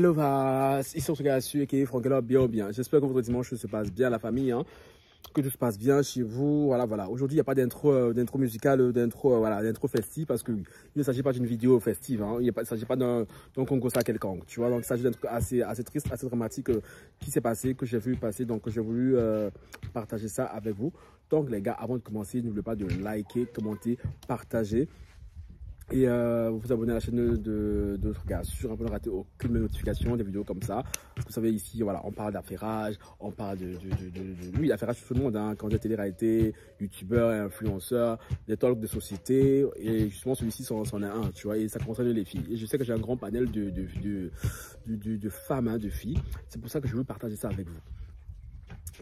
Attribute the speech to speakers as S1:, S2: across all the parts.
S1: Hello, ici on se regarde sur qui est Franck, bien. J'espère que votre dimanche se passe bien, la famille, hein, que tout se passe bien chez vous. Voilà. Aujourd'hui, il n'y a pas d'intro musicale, d'intro festive, parce qu'il ne s'agit pas d'une vidéo festive, hein. Il ne s'agit pas d'un concours à quelconque, tu vois. Donc, il s'agit d'un truc assez triste, assez dramatique qui s'est passé, que j'ai vu passer. Donc, j'ai voulu partager ça avec vous. Donc, les gars, avant de commencer, n'oubliez pas de liker, commenter, partager. Et vous abonner à la chaîne de gars sûr un peu ne rater aucune notification des vidéos comme ça. Vous savez, ici, voilà, on parle d'affairage, on parle oui, d'affairage sur tout le monde, hein, quand télé-réalité, youtubeurs, influenceurs, des talks de société. Et justement, celui-ci, c'en est un, tu vois, et ça concerne les filles. Et je sais que j'ai un grand panel de femmes, hein, de filles. C'est pour ça que je veux partager ça avec vous.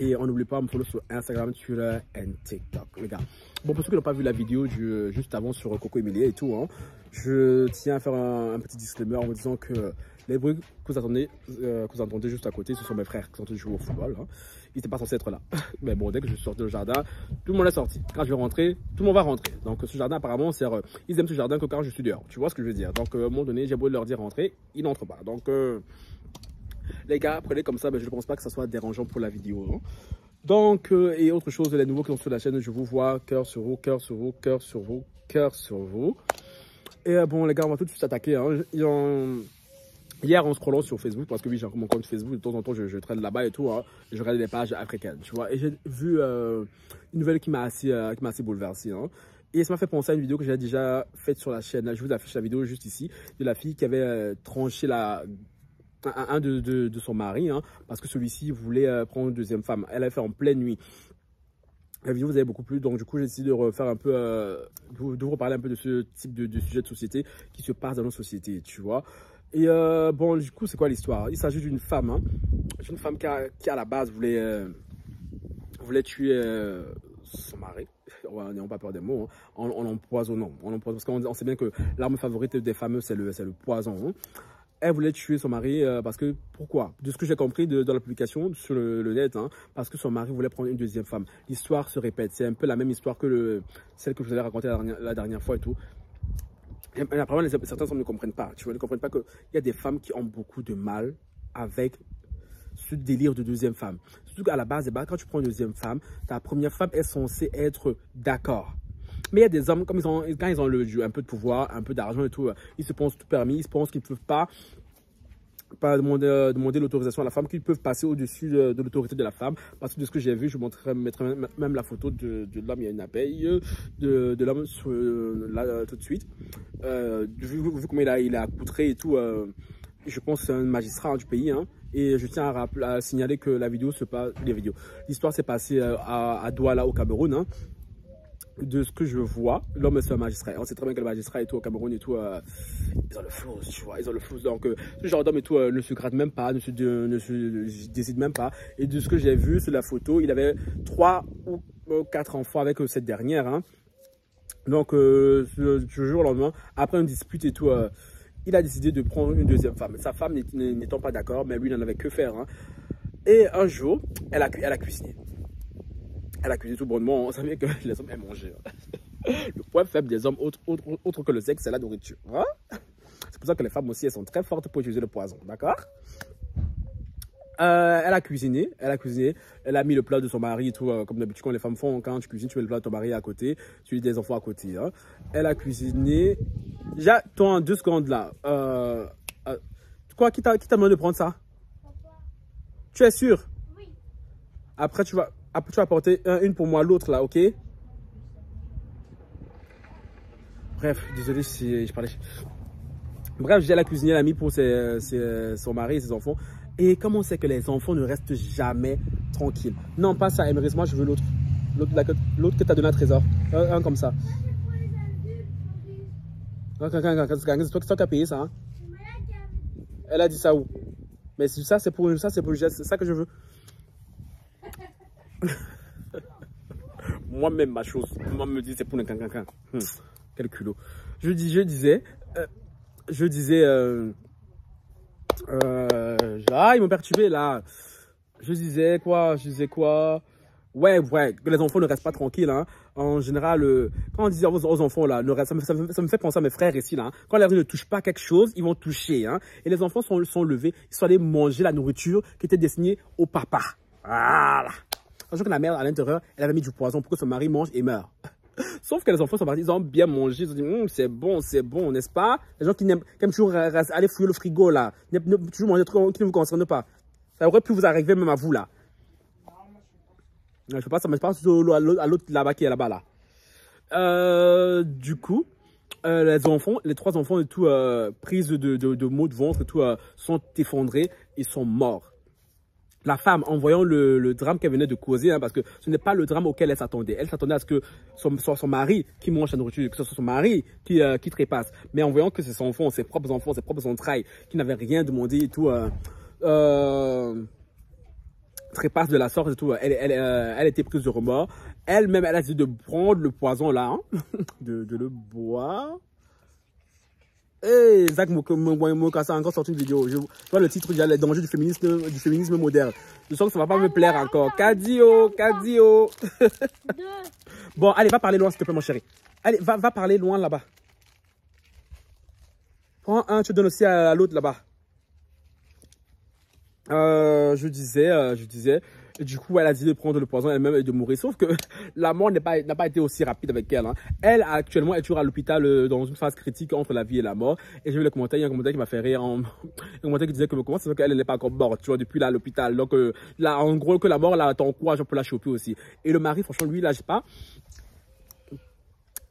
S1: Et on n'oublie pas de me follow sur Instagram, Twitter et TikTok, les gars. Bon, pour ceux qui n'ont pas vu la vidéo juste avant sur Coco Emilia et tout, hein, je tiens à faire un petit disclaimer en vous disant que les bruits que vous entendez juste à côté, ce sont mes frères qui sont en train de jouer au football, hein. Ils n'étaient pas censés être là. Mais bon, dès que je suis sorti du jardin, tout le monde est sorti. Quand je vais rentrer, tout le monde va rentrer. Donc ce jardin, apparemment, ils aiment ce jardin que quand je suis dehors. Tu vois ce que je veux dire? Donc à un moment donné, j'ai beau leur dire rentrer, ils n'entrent pas. Donc les gars, prenez comme ça, mais je ne pense pas que ça soit dérangeant pour la vidéo, hein. Donc, et autre chose, les nouveaux qui sont sur la chaîne, je vous vois, cœur sur vous, cœur sur vous, cœur sur vous, cœur sur vous. Et bon, les gars, on va tout de suite attaquer, hein. Hier, en scrollant sur Facebook, parce que oui, j'ai mon compte Facebook, de temps en temps, je traîne là-bas et tout, hein, et je regarde les pages africaines, tu vois. Et j'ai vu une nouvelle qui m'a assez bouleversé, hein. Et ça m'a fait penser à une vidéo que j'ai déjà faite sur la chaîne. Je vous affiche la vidéo juste ici, de la fille qui avait tranché un de son mari, hein, parce que celui-ci voulait prendre une deuxième femme. Elle a fait en pleine nuit. La vidéo vous avez beaucoup plu, donc du coup j'ai décidé de refaire un peu, de vous reparler un peu de ce type de sujet de société qui se passe dans nos sociétés, tu vois. Et bon, du coup, c'est quoi l'histoire? Il s'agit d'une femme, hein, une femme qui à la base voulait tuer son mari. N'ayons pas peur des mots, hein, en l'empoisonnant. Parce qu'on sait bien que l'arme favorite des femmes, c'est le poison, hein. Elle voulait tuer son mari parce que, pourquoi? De ce que j'ai compris dans la publication sur le net, hein, parce que son mari voulait prendre une deuxième femme. L'histoire se répète, c'est un peu la même histoire que celle que je vous avais racontée la dernière fois et tout. Et apparemment, certains hommes ne comprennent pas, tu vois, ne comprennent pas qu'il y a des femmes qui ont beaucoup de mal avec ce délire de deuxième femme. Surtout qu'à la base, quand tu prends une deuxième femme, ta première femme est censée être d'accord. Mais il y a des hommes, quand ils ont un peu de pouvoir, un peu d'argent et tout, ils se pensent tout permis, ils se pensent qu'ils ne peuvent pas demander l'autorisation à la femme, qu'ils peuvent passer au-dessus de l'autorité de la femme. Parce que de ce que j'ai vu, je mettrai même la photo de l'homme, il y a une abeille, de l'homme là tout de suite. Vu comment il a poutré et tout, je pense que c'est un magistrat, hein, du pays, hein. Et je tiens à signaler que l'histoire s'est passée à Douala au Cameroun, hein. De ce que je vois, l'homme c'est un magistrat. On sait très bien que le magistrat et tout au Cameroun et tout, ils ont le flou, tu vois, ils ont le flou. Donc ce genre d'homme et tout ne se gratte même pas, ne se décide même pas. Et de ce que j'ai vu sur la photo, il avait 3 ou 4 enfants avec cette dernière, hein. Donc ce jour au lendemain, après une dispute et tout, il a décidé de prendre une deuxième femme. Sa femme n'étant pas d'accord, mais lui n'en avait que faire, hein. Et un jour, elle a cuisiné. Elle a cuisiné tout bonnement. On savait que les hommes aiment manger. Le point faible des hommes, autre que le sexe, c'est la nourriture, hein? C'est pour ça que les femmes aussi, elles sont très fortes pour utiliser le poison, d'accord? Elle a cuisiné, elle a mis le plat de son mari et tout, comme d'habitude quand les femmes font, quand tu cuisines, tu mets le plat de ton mari à côté, tu mets des enfants à côté, hein. Elle a cuisiné. J'attends 2 secondes là. Quoi, qui t'a demandé de prendre ça? Papa. Tu es sûr? Oui. Après, tu vas apporter une pour moi, l'autre là, ok? Bref, désolé si je parlais. Bref, j'ai la cuisinière, elle a mis pour son mari et ses enfants. Et comment on sait que les enfants ne restent jamais tranquilles? Non, pas ça, Emeris, moi je veux l'autre. L'autre que tu as donné à Trésor. Un comme ça. C'est toi qui as payé ça, hein? Elle a dit ça où? Mais ça, c'est pour le geste, c'est ça que je veux. Moi-même, ma chose. Moi, me dit c'est pour le cancan. Quel culot. Je disais, ils m'ont perturbé là. Je disais quoi? Ouais, que les enfants ne restent pas tranquilles. Hein. En général, quand on dit aux enfants, là, ça me fait penser à mes frères ici. Là, hein. Quand les rue ne touchent pas quelque chose, ils vont toucher. Hein. Et les enfants sont levés, ils sont allés manger la nourriture qui était destinée au papa. Voilà. Sachant que la mère, à l'intérieur, elle avait mis du poison pour que son mari mange et meure. Sauf que les enfants sont partis, ils ont bien mangé, ils ont dit c'est bon, n'est-ce pas? Les gens qui aiment toujours aller fouiller le frigo, là, toujours manger des trucs qui ne vous concernent pas. Ça aurait pu vous arriver même à vous, là. Je sais pas, ça me passe à l'autre là-bas qui est là-bas, là. Du coup, les trois enfants et tout, prises de maux de ventre et tout, sont effondrés et sont morts. La femme, en voyant le drame qu'elle venait de causer, hein, parce que ce n'est pas le drame auquel elle s'attendait. Elle s'attendait à ce que son mari qui mange sa nourriture, que ce soit son mari qui trépasse. Mais en voyant que c'est son enfant, ses propres enfants, ses propres entrailles, qui n'avaient rien demandé et tout, trépasse de la sorte et tout, elle était prise de remords. Elle-même, elle a décidé de prendre le poison là, hein, de le boire. Hey, Zach Mokassa a encore sorti une vidéo. Je vois le titre, les dangers du féminisme moderne. Je sens que ça va pas me plaire encore. Cadio. Bon, allez, va parler loin, s'il te plaît, mon chéri. Allez, va parler loin là-bas. Prends un, tu donnes aussi à l'autre là-bas. Je disais. Et du coup, elle a dit de prendre le poison elle-même et de mourir. Sauf que la mort n'a pas été aussi rapide avec elle. Hein. Elle, actuellement, est toujours à l'hôpital dans une phase critique entre la vie et la mort. Et j'ai vu le commentaire, il y a un commentaire qui m'a fait rire. Un commentaire qui disait que comment ça se fait qu'elle n'est pas encore morte, tu vois, depuis là à l'hôpital. Donc, là, en gros, que la mort, là, t'encourage pour la choper aussi. Et le mari, franchement, lui, il lâche pas.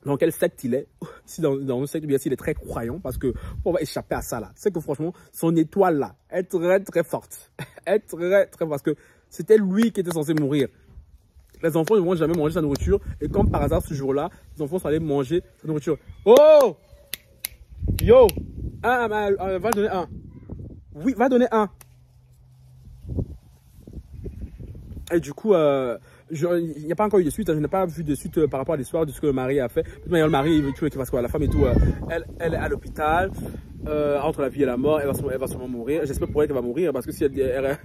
S1: Dans quel secte il est, si dans une secte, bien s'il est très croyant, parce que pour échapper à ça là, c'est que franchement, son étoile là est très forte. Est très forte, parce que c'était lui qui était censé mourir. Les enfants ne vont jamais manger sa nourriture, et comme par hasard ce jour-là, les enfants sont allés manger sa nourriture. Oh! Yo! Va donner un. Oui, va donner un. Et du coup, il n'y a pas encore eu de suite, hein, je n'ai pas vu de suite par rapport à l'histoire de ce que le mari a fait. Le mari, il veut tuer, parce que la femme et tout, elle est à l'hôpital, entre la vie et la mort, elle va sûrement mourir. J'espère pour elle qu'elle va mourir, parce que si elle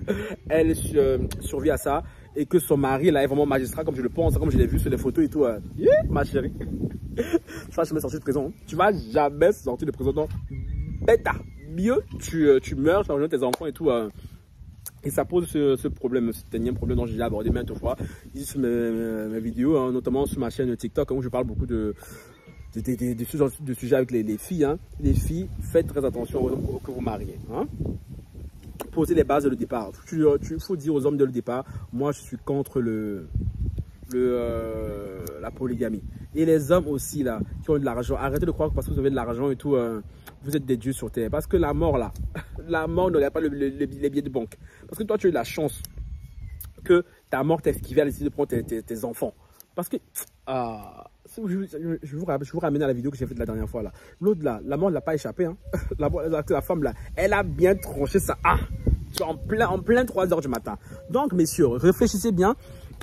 S1: survit à ça, et que son mari, là, est vraiment magistrat, comme je le pense, comme je l'ai vu sur les photos et tout, yeah, ma chérie, tu vas jamais sortir de prison. Tu vas jamais sortir de prison, donc, bêta, mieux, tu meurs, tu vas rejoindre tes enfants et tout, et ça pose ce problème, cet énième problème dont j'ai abordé maintes fois ici sur mes vidéos, hein, notamment sur ma chaîne TikTok, où je parle beaucoup de sujets avec les filles. Hein. Les filles, faites très attention que vous mariez. Hein. Posez les bases dès le départ. Il faut dire aux hommes dès le départ, moi je suis contre la polygamie. Et les hommes aussi, là, qui ont de l'argent, arrêtez de croire que parce que vous avez de l'argent et tout, vous êtes des dieux sur terre. Parce que la mort, là, la mort ne regarde pas les billets de banque. Parce que toi, tu as eu la chance que ta mort t'a esquivé à décider de prendre tes enfants. Parce que, je vous ramène à la vidéo que j'ai faite la dernière fois, là. L'autre, là, la mort ne l'a pas échappé. Hein. La femme, là, elle a bien tranché ça. En plein 3 h du matin. Donc, messieurs, réfléchissez bien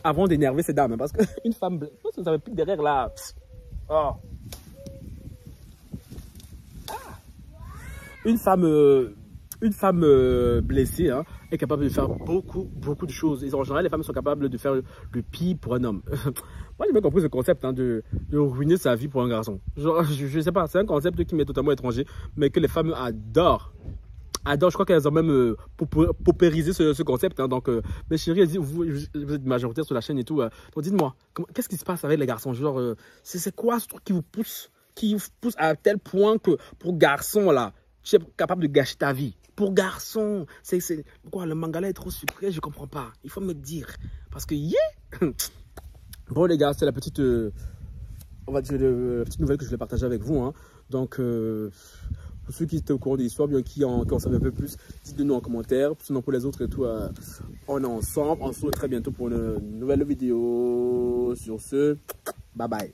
S1: avant d'énerver ces dames. Hein, parce qu'une femme, vous avez plus derrière, là. Oh. Une femme blessée, hein, est capable de faire beaucoup de choses. Et en général, les femmes sont capables de faire le pire pour un homme. Moi, j'ai bien compris ce concept, hein, de ruiner sa vie pour un garçon. Genre, je sais pas, c'est un concept qui m'est totalement étranger, mais que les femmes adorent. Je crois qu'elles ont même paupérisé ce concept. Hein, donc, mes chéris, vous êtes majoritaire sur la chaîne et tout. Donc, dites-moi, qu'est-ce qui se passe avec les garçons? Genre, c'est quoi ce truc qui vous pousse à tel point que pour garçon, là, tu es capable de gâcher ta vie. Pour garçon, c'est quoi, le mangala est trop sucré, je comprends pas. Il faut me dire. Parce que, yeah! Bon, les gars, c'est la petite, on va dire, la petite nouvelle que je voulais partager avec vous. Hein. Donc, pour ceux qui étaient au courant de l'histoire, bien qui en savent un peu plus, dites-le-nous en commentaire. Sinon, pour les autres et tout, on est ensemble. On se retrouve très bientôt pour une nouvelle vidéo. Sur ce, bye bye.